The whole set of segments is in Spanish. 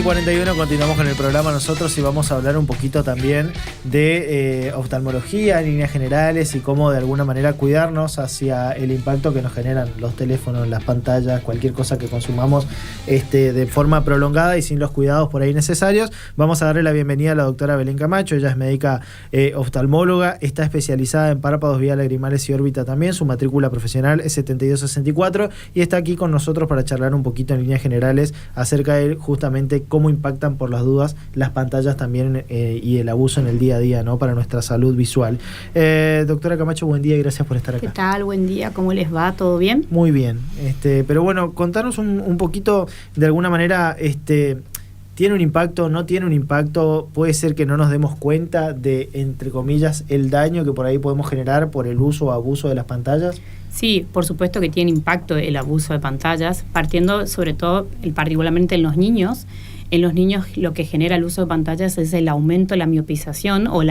11:41 continuamos con el programa nosotros y vamos a hablar un poquito también de oftalmología en líneas generales y cómo de alguna manera cuidarnos hacia el impacto que nos generan los teléfonos, las pantallas, cualquier cosa que consumamos de forma prolongada y sin los cuidados por ahí necesarios. Vamos a darle la bienvenida a la doctora Belén Camacho. Ella es médica oftalmóloga, está especializada en párpados, vías lagrimales y órbita también. Su matrícula profesional es 7264 y está aquí con nosotros para charlar un poquito en líneas generales acerca de justamente cómo impactan, por las dudas, las pantallas también y el abuso en el día a día, ¿no?, para nuestra salud visual. Doctora Camacho, buen día y gracias por estar acá. ¿Qué tal? Buen día, ¿cómo les va? ¿Todo bien? Muy bien. Pero bueno, contanos un poquito, de alguna manera, ¿tiene un impacto? ¿No tiene un impacto? ¿Puede ser que no nos demos cuenta de, entre comillas, el daño que por ahí podemos generar por el uso o abuso de las pantallas? Sí, por supuesto que tiene impacto el abuso de pantallas, partiendo sobre todo, particularmente en los niños. En los niños lo que genera el uso de pantallas es el aumento de la miopización o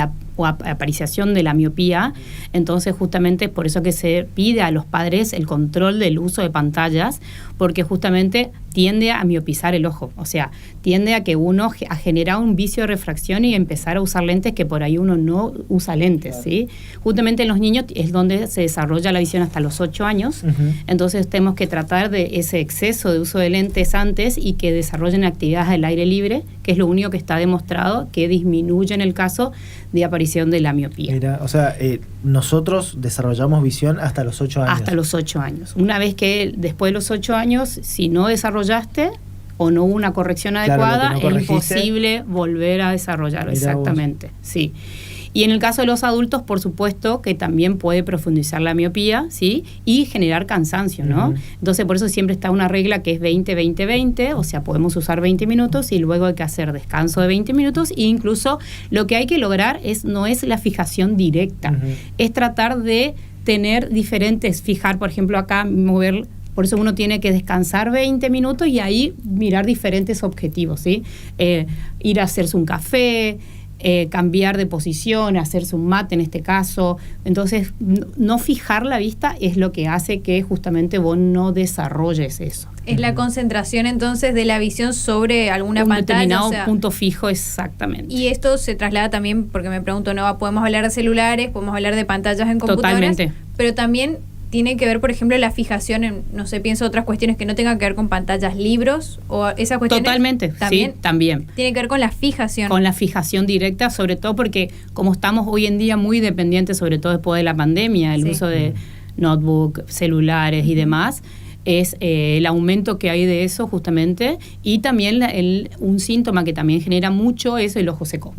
aparición de la miopía. Entonces justamente por eso que se pide a los padres el control del uso de pantallas, porque justamente tiende a miopizar el ojo, o sea, tiende a que uno a generar un vicio de refracción y empezar a usar lentes que por ahí uno no usa lentes, claro. ¿Sí? Justamente en los niños es donde se desarrolla la visión hasta los 8 años, entonces tenemos que tratar de ese exceso de uso de lentes antes y que desarrollen actividades al aire libre, que es lo único que está demostrado que disminuye en el caso de aparición de la miopía. Mira, o sea, nosotros desarrollamos visión hasta los 8 años. Hasta los 8 años. Una vez que después de los 8 años, si no desarrollaste o no hubo una corrección adecuada, claro, es imposible volver a desarrollarlo. Mira exactamente, vos. Sí. Y en el caso de los adultos, por supuesto, que también puede profundizar la miopía, ¿sí? Y generar cansancio, ¿no? Entonces, por eso siempre está una regla que es 20-20-20, o sea, podemos usar 20 minutos y luego hay que hacer descanso de 20 minutos e incluso lo que hay que lograr no es la fijación directa, es tratar de tener diferentes, fijar, por ejemplo, acá, mover. Por eso uno tiene que descansar 20 minutos y ahí mirar diferentes objetivos, ¿sí? Ir a hacerse un café, cambiar de posición, hacerse un mate en este caso. Entonces, no fijar la vista es lo que hace que justamente vos no desarrolles eso. Es la concentración entonces de la visión sobre alguna pantalla. Un determinado punto fijo, exactamente. Y esto se traslada también, porque me pregunto, ¿no? Podemos hablar de celulares, podemos hablar de pantallas en computadoras. Totalmente. Pero también tiene que ver, por ejemplo, la fijación en, no sé, pienso otras cuestiones que no tengan que ver con pantallas, libros o esas cuestiones. Totalmente, ¿también? Sí, también. Tiene que ver con la fijación. Con la fijación directa, sobre todo porque como estamos hoy en día muy dependientes, sobre todo después de la pandemia, el uso de notebook, celulares y demás, es el aumento que hay de eso justamente, y también un síntoma que también genera mucho es el ojo seco,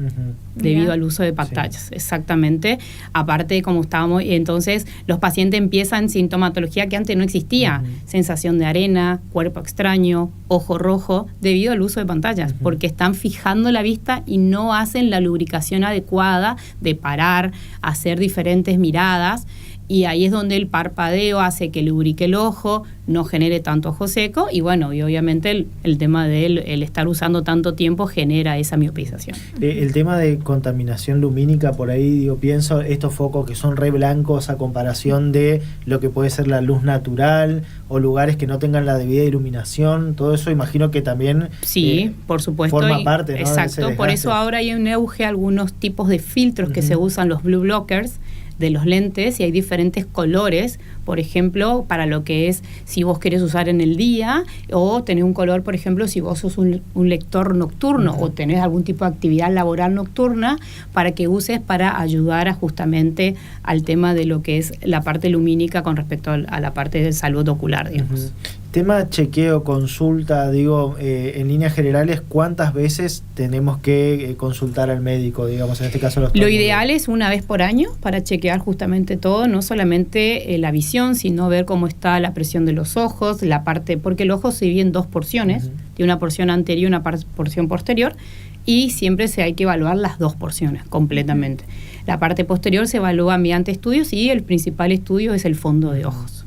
debido al uso de pantallas, exactamente. Aparte, como estábamos, entonces los pacientes empiezan sintomatología que antes no existía, sensación de arena, cuerpo extraño, ojo rojo, debido al uso de pantallas, porque están fijando la vista y no hacen la lubricación adecuada de parar, hacer diferentes miradas. Y ahí es donde el parpadeo hace que lubrique el ojo, no genere tanto ojo seco y bueno, y obviamente el tema de el estar usando tanto tiempo genera esa miopización. El tema de contaminación lumínica, por ahí pienso estos focos que son re blancos a comparación de lo que puede ser la luz natural o lugares que no tengan la debida iluminación, todo eso imagino que también por supuesto, forma parte, ¿no? Exacto, por eso ahora hay un auge, algunos tipos de filtros que se usan, los blue blockers, de los lentes, y hay diferentes colores, por ejemplo, para lo que es si vos querés usar en el día, o tenés un color, por ejemplo, si vos sos un lector nocturno o tenés algún tipo de actividad laboral nocturna, para que uses para ayudar justamente al tema de lo que es la parte lumínica con respecto a la parte de salud ocular, digamos. Tema chequeo, consulta, en líneas generales, ¿cuántas veces tenemos que consultar al médico, digamos, en este caso? Lo ideal es una vez por año para chequear justamente todo, no solamente la visión, sino ver cómo está la presión de los ojos, la parte, porque el ojo se divide en dos porciones, tiene una porción anterior y una porción posterior, y siempre hay que evaluar las dos porciones completamente. La parte posterior se evalúa mediante estudios y el principal estudio es el fondo de ojos.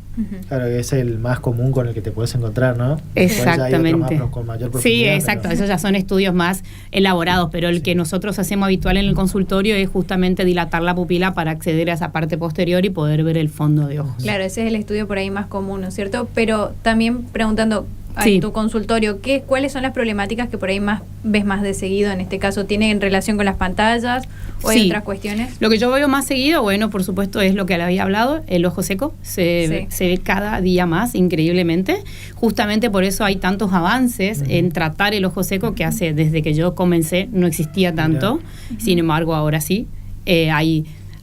Claro, que es el más común con el que te puedes encontrar, ¿no? Exactamente. Con mayor profundidad, sí, exacto. Esos ya son estudios más elaborados, pero el que nosotros hacemos habitual en el consultorio es justamente dilatar la pupila para acceder a esa parte posterior y poder ver el fondo de ojos. Claro, ese es el estudio por ahí más común, ¿no es cierto? Pero también preguntando, en tu consultorio, ¿cuáles son las problemáticas que por ahí ves más de seguido en este caso? ¿Tiene en relación con las pantallas o hay otras cuestiones? Lo que yo veo más seguido, bueno, por supuesto, es lo que le había hablado, el ojo seco. Se ve cada día más, increíblemente. Justamente por eso hay tantos avances en tratar el ojo seco que desde que yo comencé no existía tanto. Sin embargo, ahora sí.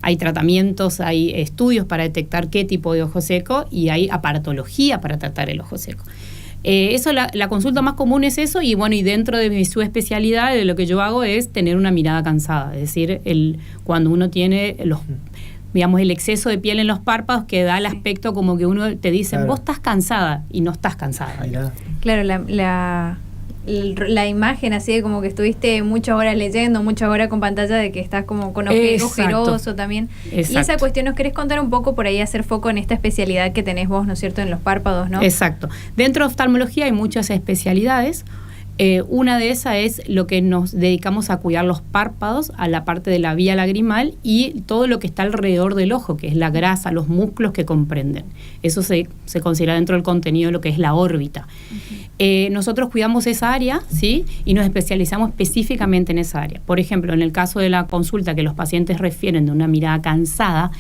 Hay tratamientos, hay estudios para detectar qué tipo de ojo seco y hay aparatología para tratar el ojo seco. Eso, la consulta más común es eso, y bueno, y dentro de su especialidad, de lo que yo hago es tener una mirada cansada, es decir, cuando uno tiene el exceso de piel en los párpados, que da el aspecto como que uno te dice, vos estás cansada, y no estás cansada. Claro, la imagen así de como que estuviste muchas horas leyendo, muchas horas con pantalla, de que estás como con ojeroso también. Exacto. Y esa cuestión, ¿nos querés contar un poco por ahí, hacer foco en esta especialidad que tenés vos, ¿no es cierto?, en los párpados, ¿no? Exacto. Dentro de oftalmología hay muchas especialidades. Una de esas es lo que nos dedicamos a cuidar los párpados, a la parte de la vía lagrimal y todo lo que está alrededor del ojo, que es la grasa, los músculos que comprenden. Eso se considera dentro del contenido de lo que es la órbita. Nosotros cuidamos esa área, ¿sí? Y nos especializamos específicamente en esa área. Por ejemplo, en el caso de la consulta que los pacientes refieren de una mirada cansada,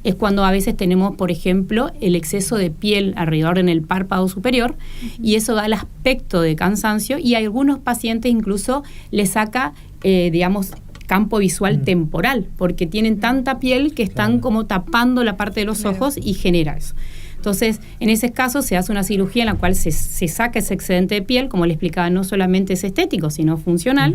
es cuando a veces tenemos, por ejemplo, el exceso de piel alrededor en el párpado superior, y eso da el aspecto de cansancio, y hay algunos pacientes incluso les saca, campo visual temporal, porque tienen tanta piel que están como tapando la parte de los ojos y genera eso. Entonces, en ese caso se hace una cirugía en la cual se saca ese excedente de piel, como le explicaba, no solamente es estético, sino funcional,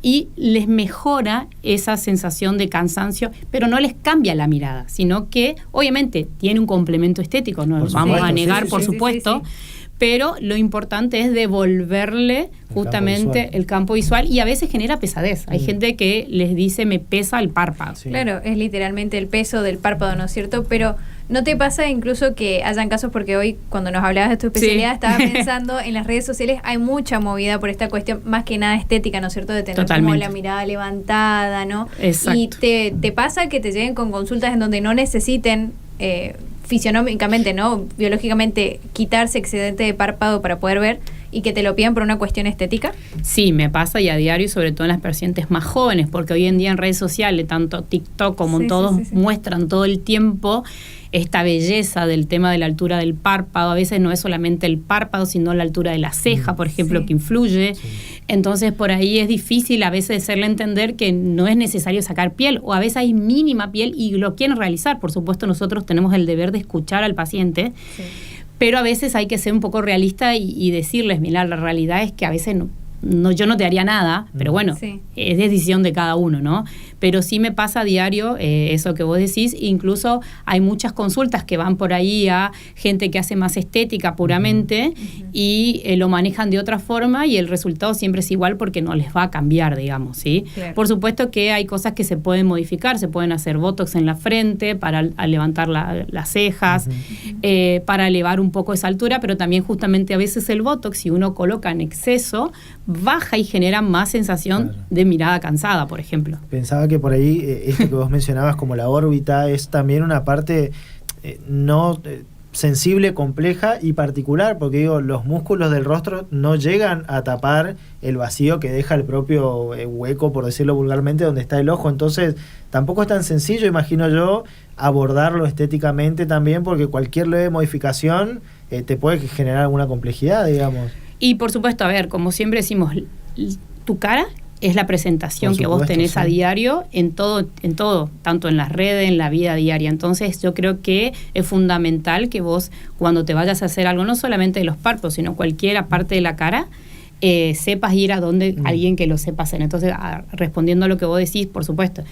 y les mejora esa sensación de cansancio, pero no les cambia la mirada, sino que obviamente tiene un complemento estético, no lo vamos a negar, por supuesto. Pero lo importante es devolverle justamente el campo visual, y a veces genera pesadez. Hay gente que les dice, me pesa el párpado. Sí. Claro, es literalmente el peso del párpado, ¿no es cierto? Pero ¿no te pasa incluso que hayan casos, porque hoy cuando nos hablabas de tu especialidad estaba pensando en las redes sociales, hay mucha movida por esta cuestión, más que nada estética, ¿no es cierto? De tener como la mirada levantada, ¿no? Exacto. Y te pasa que te lleguen con consultas en donde no necesiten fisionómicamente, ¿no?, biológicamente, quitarse excedente de párpado para poder ver, y que te lo pidan por una cuestión estética? Sí, me pasa, y a diario, sobre todo en las pacientes más jóvenes, porque hoy en día en redes sociales, tanto TikTok como todos, muestran todo el tiempo esta belleza del tema de la altura del párpado. A veces no es solamente el párpado, sino la altura de la ceja, por ejemplo, que influye. Entonces, por ahí es difícil a veces hacerle entender que no es necesario sacar piel, o a veces hay mínima piel y lo quieren realizar. Por supuesto, nosotros tenemos el deber de escuchar al paciente, pero a veces hay que ser un poco realista y decirles, mira, la realidad es que a veces yo no te haría nada, pero bueno, es decisión de cada uno, ¿no? Pero sí me pasa a diario eso que vos decís. Incluso hay muchas consultas que van por ahí a gente que hace más estética puramente y lo manejan de otra forma, y el resultado siempre es igual porque no les va a cambiar, digamos, ¿sí? Claro. Por supuesto que hay cosas que se pueden modificar, se pueden hacer botox en la frente para levantar las cejas, para elevar un poco esa altura, pero también justamente a veces el botox, si uno coloca en exceso, baja y genera más sensación de mirada cansada, por ejemplo. Pensaba que por ahí esto que vos mencionabas como la órbita es también una parte sensible, compleja y particular, porque digo, los músculos del rostro no llegan a tapar el vacío que deja el propio hueco, por decirlo vulgarmente, donde está el ojo. Entonces tampoco es tan sencillo, imagino yo, abordarlo estéticamente también, porque cualquier leve modificación te puede generar alguna complejidad, digamos. Y por supuesto, a ver, como siempre decimos, tu cara es la presentación que vos tenés a diario en todo, tanto en las redes, en la vida diaria. Entonces yo creo que es fundamental que vos, cuando te vayas a hacer algo, no solamente de los párpados, sino cualquier parte de la cara, sepas ir a donde alguien que lo sepa hacer. Entonces, respondiendo a lo que vos decís, por supuesto,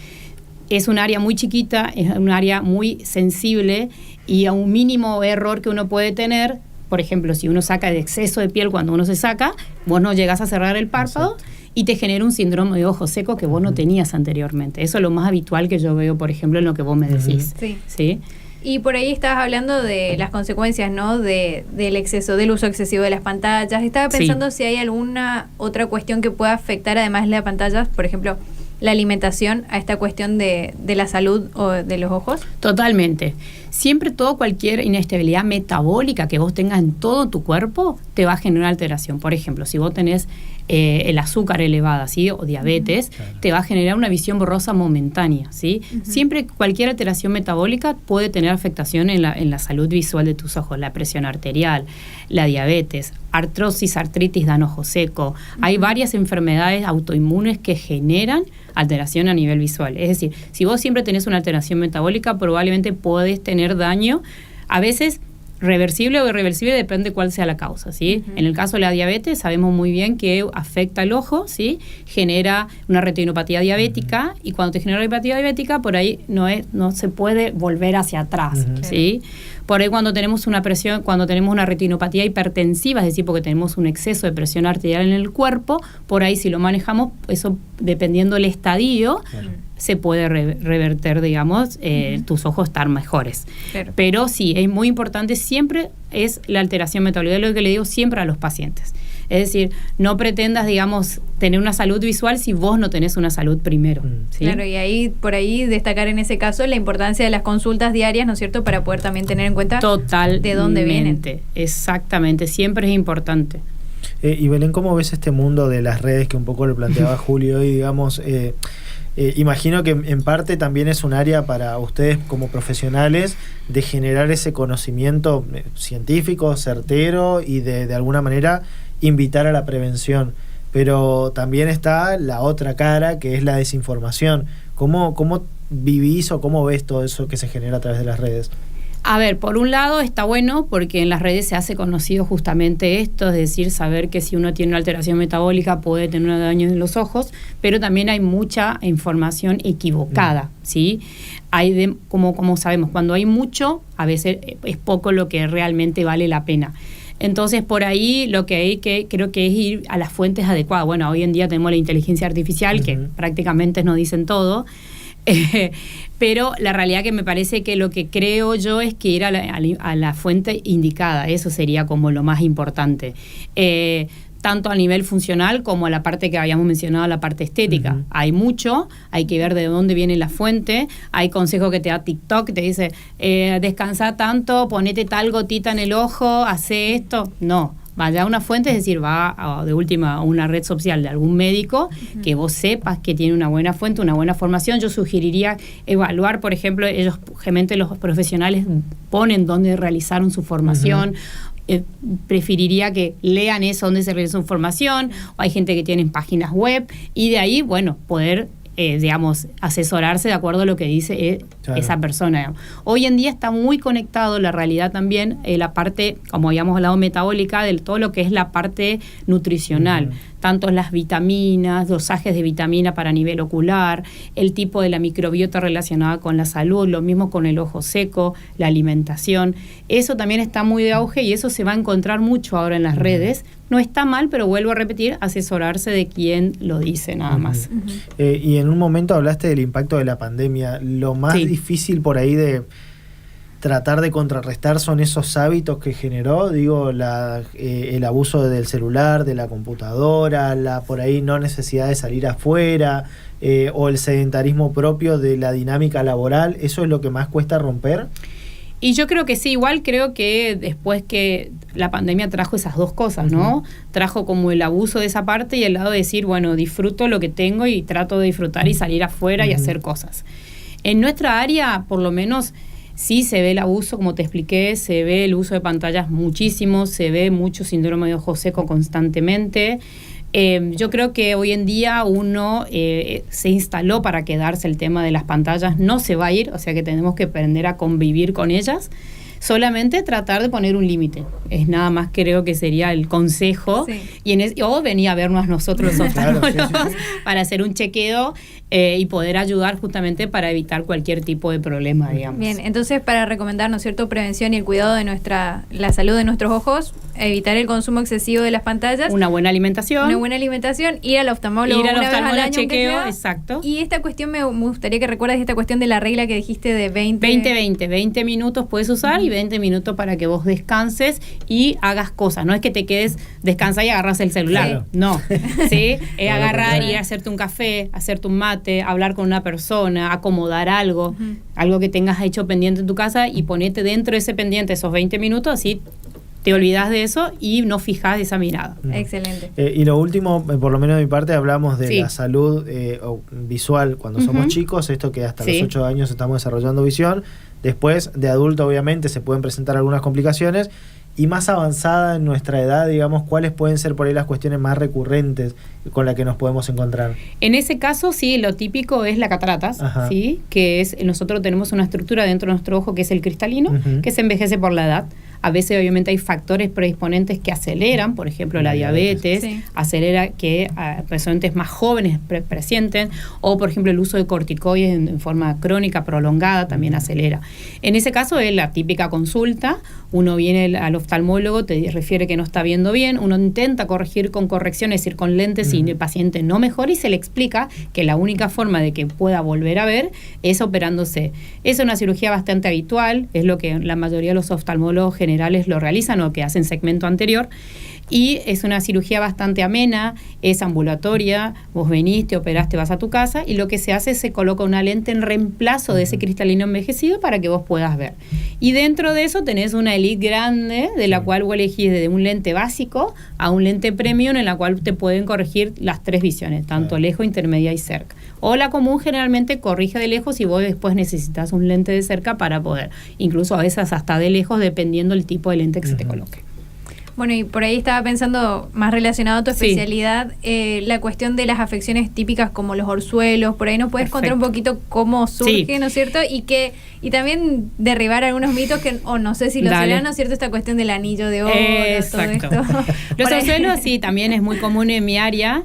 es un área muy chiquita, es un área muy sensible, y a un mínimo error que uno puede tener, por ejemplo, si uno saca de exceso de piel cuando uno se saca, vos no llegás a cerrar el párpado y te genera un síndrome de ojo seco que vos no tenías anteriormente. Eso es lo más habitual que yo veo, por ejemplo, en lo que vos me decís. ¿Sí? Y por ahí estabas hablando de las consecuencias, ¿no?, del exceso, del uso excesivo de las pantallas. Estaba pensando si hay alguna otra cuestión que pueda afectar, además de las pantallas, por ejemplo, la alimentación, a esta cuestión de la salud o de los ojos. Totalmente. siempre cualquier inestabilidad metabólica que vos tengas en todo tu cuerpo te va a generar alteración. Por ejemplo, si vos tenés el azúcar elevada, ¿sí? O diabetes, te va a generar una visión borrosa momentánea, ¿sí? Siempre cualquier alteración metabólica puede tener afectación en la salud visual de tus ojos, la presión arterial, la diabetes, artrosis, artritis, dan ojo seco. Hay varias enfermedades autoinmunes que generan alteración a nivel visual. Es decir, si vos siempre tenés una alteración metabólica, probablemente podés tener daño, a veces reversible o irreversible, depende de cuál sea la causa, ¿sí? En el caso de la diabetes, sabemos muy bien que afecta el ojo, ¿sí? Genera una retinopatía diabética, y cuando te genera retinopatía diabética, por ahí no se puede volver hacia atrás, ¿sí? Por ahí cuando tenemos una presión, cuando tenemos una retinopatía hipertensiva, es decir, porque tenemos un exceso de presión arterial en el cuerpo, por ahí si lo manejamos, eso dependiendo del estadio, se puede reverter, digamos, tus ojos estar mejores. Pero sí, es muy importante, siempre es la alteración metabólica, es lo que le digo siempre a los pacientes. Es decir, no pretendas, digamos, tener una salud visual si vos no tenés una salud primero. ¿Sí? Claro, y ahí, por ahí, destacar en ese caso la importancia de las consultas diarias, ¿no es cierto?, para poder también tener en cuenta de dónde vienen. Exactamente, siempre es importante. Y Belén, ¿cómo ves este mundo de las redes que un poco lo planteaba Julio y digamos... imagino que en parte también es un área para ustedes como profesionales de generar ese conocimiento científico, certero y de alguna manera invitar a la prevención. Pero también está la otra cara, que es la desinformación. ¿Cómo vivís o cómo ves todo eso que se genera a través de las redes? A ver, por un lado está bueno porque en las redes se hace conocido justamente esto, es decir, saber que si uno tiene una alteración metabólica puede tener un daño en los ojos, pero también hay mucha información equivocada, ¿sí? Hay como sabemos, cuando hay mucho, a veces es poco lo que realmente vale la pena. Entonces, por ahí lo que hay creo que es ir a las fuentes adecuadas. Bueno, hoy en día tenemos la inteligencia artificial, que prácticamente nos dicen todo. Pero la realidad que me parece que lo que creo yo es que ir a la fuente indicada, eso sería como lo más importante, tanto a nivel funcional como a la parte que habíamos mencionado, la parte estética. Hay mucho, hay que ver de dónde viene la fuente. Hay consejos que te da TikTok, te dice descansa tanto, ponete tal gotita en el ojo, hace esto. No, vaya a una fuente, es decir, va de última a una red social de algún médico que vos sepas que tiene una buena fuente, una buena formación. Yo sugeriría evaluar, por ejemplo, ellos, generalmente los profesionales ponen dónde realizaron su formación. Preferiría que lean eso, donde se realizó su formación, o hay gente que tiene páginas web, y de ahí, bueno, poder digamos, asesorarse de acuerdo a lo que dice esa persona. Digamos. Hoy en día está muy conectado la realidad también, la parte, como habíamos hablado, metabólica, de todo lo que es la parte nutricional. Tanto las vitaminas, dosajes de vitamina para nivel ocular, el tipo de la microbiota relacionada con la salud, lo mismo con el ojo seco, la alimentación. Eso también está muy de auge y eso se va a encontrar mucho ahora en las redes. No está mal, pero vuelvo a repetir, asesorarse de quién lo dice, nada más. Y en un momento hablaste del impacto de la pandemia. Lo más difícil por ahí de tratar de contrarrestar son esos hábitos que generó, digo, el abuso del celular, de la computadora, la por ahí no necesidad de salir afuera, o el sedentarismo propio de la dinámica laboral. ¿Eso es lo que más cuesta romper? Y yo creo que sí, igual creo que después que la pandemia trajo esas dos cosas, ¿no? Trajo como el abuso de esa parte y el lado de decir, bueno, disfruto lo que tengo y trato de disfrutar y salir afuera y hacer cosas. En nuestra área, por lo menos, sí se ve el abuso, como te expliqué, se ve el uso de pantallas muchísimo, se ve mucho síndrome de ojo seco constantemente. Yo creo que hoy en día uno se instaló para quedarse el tema de las pantallas, no se va a ir, o sea que tenemos que aprender a convivir con ellas, solamente tratar de poner un límite, es nada más creo que sería el consejo, o venir a vernos nosotros los oftalmólogos para hacer un chequeo y poder ayudar justamente para evitar cualquier tipo de problema, digamos. Bien, entonces para recomendar, ¿no es cierto?, prevención y el cuidado de la salud de nuestros ojos, evitar el consumo excesivo de las pantallas. Una buena alimentación. Ir al oftalmólogo una vez al año, chequeo, exacto. Y esta cuestión, me gustaría que recuerdes esta cuestión de la regla que dijiste de 20 minutos puedes usar y 20 minutos para que vos descanses y hagas cosas. No es que te quedes, descansar y agarras el celular. Claro. No. ¿Sí? Es agarrar, ir a hacerte un café, hacerte un mate, hablar con una persona, acomodar algo, algo que tengas hecho pendiente en tu casa y ponete dentro de ese pendiente esos 20 minutos, así te olvidas de eso y no fijas esa mirada. Excelente. Y lo último, por lo menos de mi parte, hablamos de la salud visual cuando somos chicos, esto que hasta los 8 años estamos desarrollando visión. Después, de adulto, obviamente, se pueden presentar algunas complicaciones. Y más avanzada en nuestra edad, digamos, ¿cuáles pueden ser por ahí las cuestiones más recurrentes con las que nos podemos encontrar? En ese caso, sí, lo típico es la cataratas, ¿sí? Que es, nosotros tenemos una estructura dentro de nuestro ojo que es el cristalino, que se envejece por la edad. A veces, obviamente, hay factores predisponentes que aceleran, por ejemplo, la diabetes, acelera que pacientes más jóvenes presienten, o, por ejemplo, el uso de corticoides en forma crónica, prolongada, también acelera. En ese caso, es la típica consulta. Uno viene al oftalmólogo, te refiere que no está viendo bien, uno intenta corregir con corrección, es decir, con lentes, y el paciente no mejora, y se le explica que la única forma de que pueda volver a ver es operándose. Es una cirugía bastante habitual, es lo que la mayoría de los oftalmólogos generales lo realizan o que hacen segmento anterior, y es una cirugía bastante amena, es ambulatoria, vos venís, te operaste, vas a tu casa, y lo que se hace es se coloca una lente en reemplazo de ese cristalino envejecido para que vos puedas ver. Y dentro de eso tenés una elite grande, de la cual vos elegís desde un lente básico a un lente premium, en la cual te pueden corregir las 3 visiones, tanto lejos, intermedia y cerca. O la común generalmente corrige de lejos y vos después necesitas un lente de cerca para poder, incluso a veces hasta de lejos, dependiendo del tipo de lente que se te coloque. Bueno, y por ahí estaba pensando, más relacionado a tu especialidad, la cuestión de las afecciones típicas como los orzuelos. Por ahí nos puedes contar un poquito cómo surge, ¿no es cierto? Y también derribar algunos mitos que, o no sé si lo serán, ¿no es cierto? Esta cuestión del anillo de oro, todo esto. Los orzuelos, sí, también es muy común en mi área.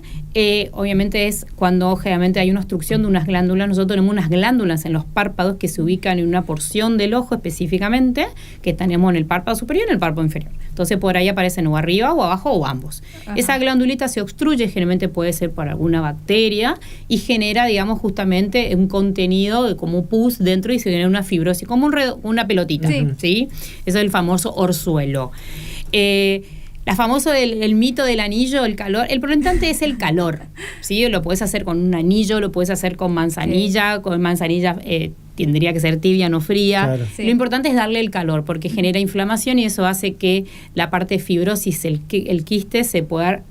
Obviamente es cuando generalmente hay una obstrucción de unas glándulas. Nosotros tenemos unas glándulas en los párpados que se ubican en una porción del ojo específicamente, que tenemos en el párpado superior y en el párpado inferior. Entonces por ahí aparecen o arriba o abajo o ambos. Esa glandulita se obstruye, generalmente puede ser por alguna bacteria, y genera, digamos, justamente un contenido de como pus dentro, y se genera una fibrosis, como una pelotita. ¿Sí? Eso es el famoso orzuelo. La famoso el mito del anillo, el calor. El importante es el calor, ¿sí? Lo puedes hacer con un anillo, lo puedes hacer con manzanilla. Con manzanilla tendría que ser tibia, no fría. Claro. Lo importante es darle el calor, porque genera inflamación, y eso hace que la parte de fibrosis, el quiste, se pueda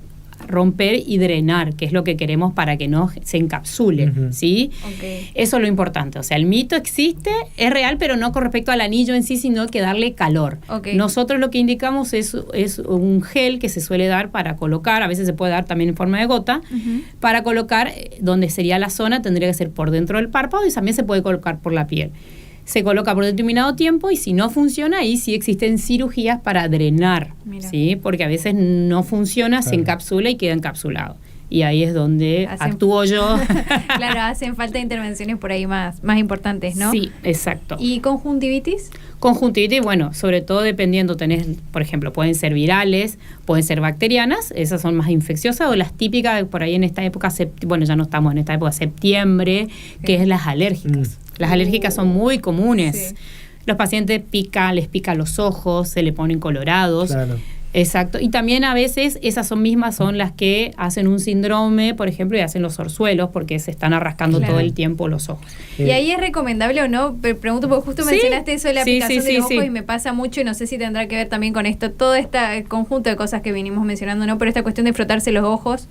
romper y drenar, que es lo que queremos para que no se encapsule, ¿sí? Eso es lo importante. O sea, el mito existe, es real, pero no con respecto al anillo en sí, sino que darle calor. Nosotros lo que indicamos es un gel que se suele dar para colocar, a veces se puede dar también en forma de gota, para colocar donde sería la zona, tendría que ser por dentro del párpado, y también se puede colocar por la piel. Se coloca por determinado tiempo, y si no funciona, ahí sí existen cirugías para drenar, ¿sí? Porque a veces no funciona, se encapsula y queda encapsulado. Y ahí es donde actúo yo. Claro, hacen falta intervenciones por ahí más importantes, ¿no? Sí, exacto. ¿Y conjuntivitis? Conjuntivitis, bueno, sobre todo dependiendo, tenés, por ejemplo, pueden ser virales, pueden ser bacterianas, esas son más infecciosas, o las típicas por ahí en esta época, bueno, ya no estamos en esta época, septiembre, que es las alérgicas. Las alérgicas son muy comunes. Los pacientes les pica los ojos, se le ponen colorados. Claro. Exacto. Y también a veces esas son las que hacen un síndrome, por ejemplo, y hacen los orzuelos, porque se están arrascando todo el tiempo los ojos. ¿Y ahí es recomendable o no? Pregunto porque justo mencionaste eso de la aplicación de los ojos, y me pasa mucho, y no sé si tendrá que ver también con esto, todo este conjunto de cosas que vinimos mencionando, ¿no? Pero esta cuestión de frotarse los ojos,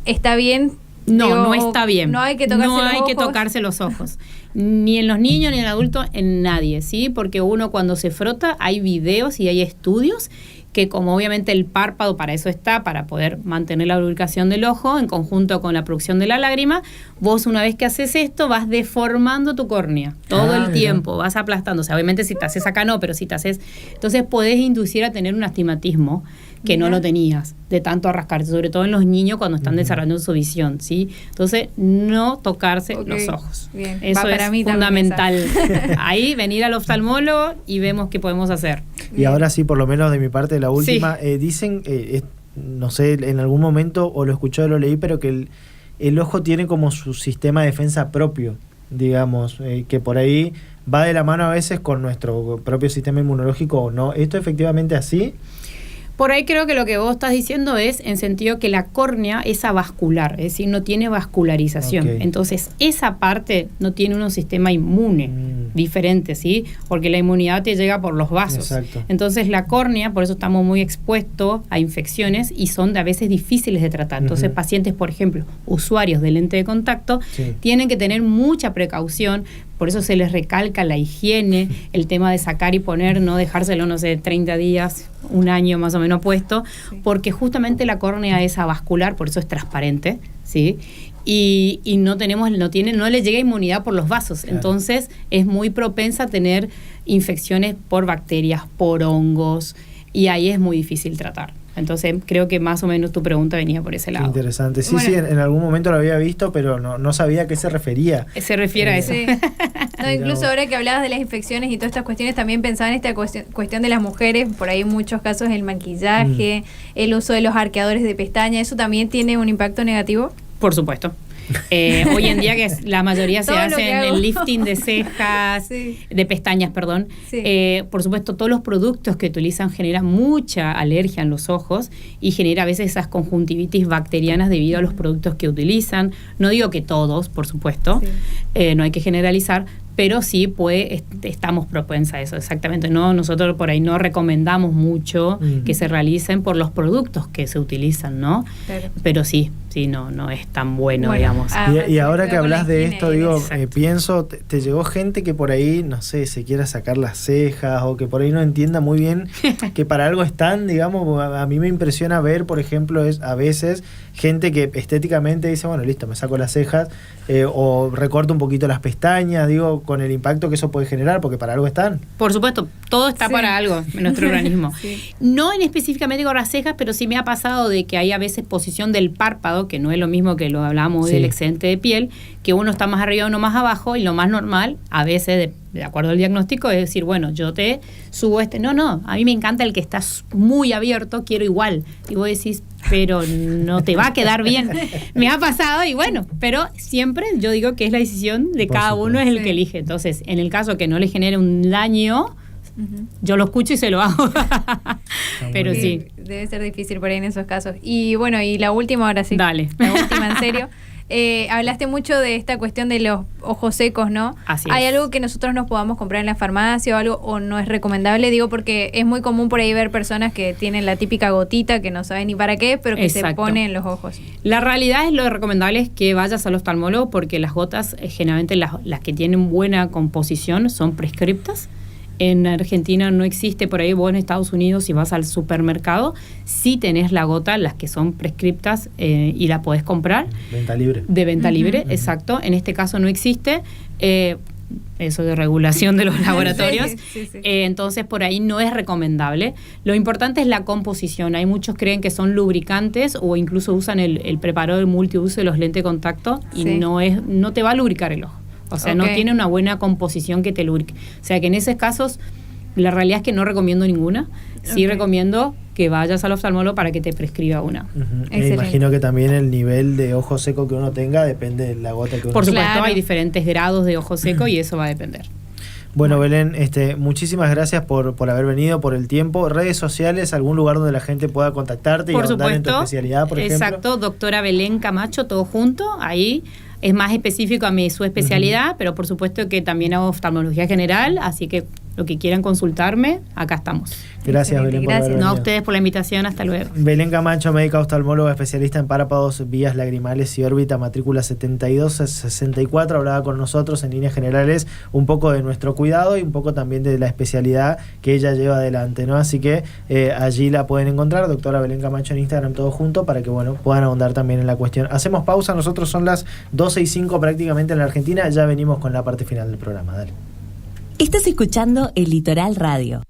¿está bien? No está bien. No hay que tocarse los ojos. Ni en los niños, ni en el adulto, en nadie, ¿sí? Porque uno cuando se frota, hay videos y hay estudios que, como obviamente el párpado para eso está, para poder mantener la lubricación del ojo en conjunto con la producción de la lágrima, vos una vez que haces esto vas deformando tu córnea todo el tiempo, vas aplastando. O sea, obviamente si te haces acá no, pero si te haces... Entonces podés inducir a tener un astigmatismo que no lo tenías, de tanto arrascarse, sobre todo en los niños cuando están desarrollando su visión, ¿sí? Entonces, no tocarse los ojos. Eso es fundamental. Ahí venir al oftalmólogo y vemos qué podemos hacer. Y ahora sí, por lo menos de mi parte, la última, dicen, no sé, en algún momento, o lo escuché o lo leí, pero que el ojo tiene como su sistema de defensa propio, digamos, que por ahí va de la mano a veces con nuestro propio sistema inmunológico o no. ¿Esto efectivamente así? Por ahí creo que lo que vos estás diciendo es en sentido que la córnea es avascular, es decir, no tiene vascularización. Entonces, esa parte no tiene un sistema inmune diferente, ¿sí? Porque la inmunidad te llega por los vasos. Exacto. Entonces, la córnea, por eso estamos muy expuestos a infecciones y son a veces difíciles de tratar. Entonces, pacientes, por ejemplo, usuarios de lente de contacto, tienen que tener mucha precaución. Por eso se les recalca la higiene, el tema de sacar y poner, no dejárselo, no sé, 30 días, un año más o menos puesto, porque justamente la córnea es avascular, por eso es transparente, ¿sí? Y no le llega inmunidad por los vasos, entonces es muy propensa a tener infecciones por bacterias, por hongos, y ahí es muy difícil tratar. Entonces creo que más o menos tu pregunta venía por ese lado. Interesante. Sí, bueno, en algún momento lo había visto, pero no sabía a qué se refería. Se refiere a eso. Sí. No, incluso ahora que hablabas de las infecciones y todas estas cuestiones, también pensaba en esta cuestión de las mujeres, por ahí en muchos casos el maquillaje, el uso de los arqueadores de pestaña, ¿eso también tiene un impacto negativo? Por supuesto. Hoy en día que la mayoría se hacen el lifting de cejas, de pestañas, perdón. Por supuesto, todos los productos que utilizan generan mucha alergia en los ojos y genera a veces esas conjuntivitis bacterianas debido a los productos que utilizan. No digo que todos, por supuesto, no hay que generalizar, pero sí estamos propensas a eso, exactamente. No, nosotros por ahí no recomendamos mucho que se realicen por los productos que se utilizan, ¿no? Pero sí, no es tan bueno, digamos. Y ahora que hablas de esto, digo, pienso, te llegó gente que por ahí, no sé, se quiera sacar las cejas o que por ahí no entienda muy bien que para algo están, digamos. A mí me impresiona ver, por ejemplo, a veces gente que estéticamente dice, bueno, listo, me saco las cejas o recorto un poquito las pestañas, digo, con el impacto que eso puede generar, porque para algo están. Por supuesto, todo está para algo en nuestro organismo. No en específicamente con las cejas, pero sí me ha pasado de que hay a veces posición del párpado, que no es lo mismo que lo hablábamos del excedente de piel, que uno está más arriba o uno más abajo, y lo más normal, a veces, de acuerdo al diagnóstico, es decir, bueno, yo te subo no, a mí me encanta el que está muy abierto, quiero igual. Y vos decís, pero no te va a quedar bien. Me ha pasado y bueno, pero siempre yo digo que es la decisión de cada uno, es el que elige. Entonces, en el caso que no le genere un daño, yo lo escucho y se lo hago. Pero sí. Debe ser difícil por ahí en esos casos. Y bueno, y la última ahora sí. Dale. La última, en serio. Hablaste mucho de esta cuestión de los ojos secos, ¿no? Así ¿Hay es. algo que nosotros nos podamos comprar en la farmacia o algo, o no es recomendable? Digo, porque es muy común por ahí ver personas que tienen la típica gotita que no saben ni para qué, pero que se pone en los ojos. La realidad es lo recomendable es que vayas al oftalmólogo, porque las gotas, generalmente las que tienen buena composición son prescriptas. En Argentina no existe, por ahí vos en Estados Unidos, si vas al supermercado, sí tenés la gota, las que son prescriptas y la podés comprar. Venta libre. De venta libre, exacto. En este caso no existe. Eso de regulación de los laboratorios. Entonces, por ahí no es recomendable. Lo importante es la composición. Hay muchos creen que son lubricantes o incluso usan el preparador multiuso de los lentes de contacto y no te va a lubricar el ojo. O sea, no tiene una buena composición que te lubrique. O sea, que en esos casos, la realidad es que no recomiendo ninguna. Sí recomiendo que vayas al oftalmólogo para que te prescriba una. Me imagino que también el nivel de ojo seco que uno tenga depende de la gota que uno Por supuesto, hay diferentes grados de ojo seco y eso va a depender. Bueno, Belén, muchísimas gracias por haber venido, por el tiempo. Redes sociales, algún lugar donde la gente pueda contactarte y ahondar en tu especialidad, por ejemplo. Exacto, doctora Belén Camacho, todo junto, ahí. Es más específico a su especialidad, pero por supuesto que también hago oftalmología general, así que lo que quieran consultarme, acá estamos. Gracias, Belén, por haber venido. No, a ustedes por la invitación, hasta luego. Belén Camacho, médica oftalmóloga, especialista en párpados, vías lagrimales y órbita, matrícula 7264, hablaba con nosotros en líneas generales un poco de nuestro cuidado y un poco también de la especialidad que ella lleva adelante, ¿no? Así que allí la pueden encontrar, doctora Belén Camacho en Instagram, todo junto, para que puedan ahondar también en la cuestión. Hacemos pausa, nosotros son las 12:05 prácticamente en la Argentina, ya venimos con la parte final del programa, dale. Estás escuchando El Litoral Radio.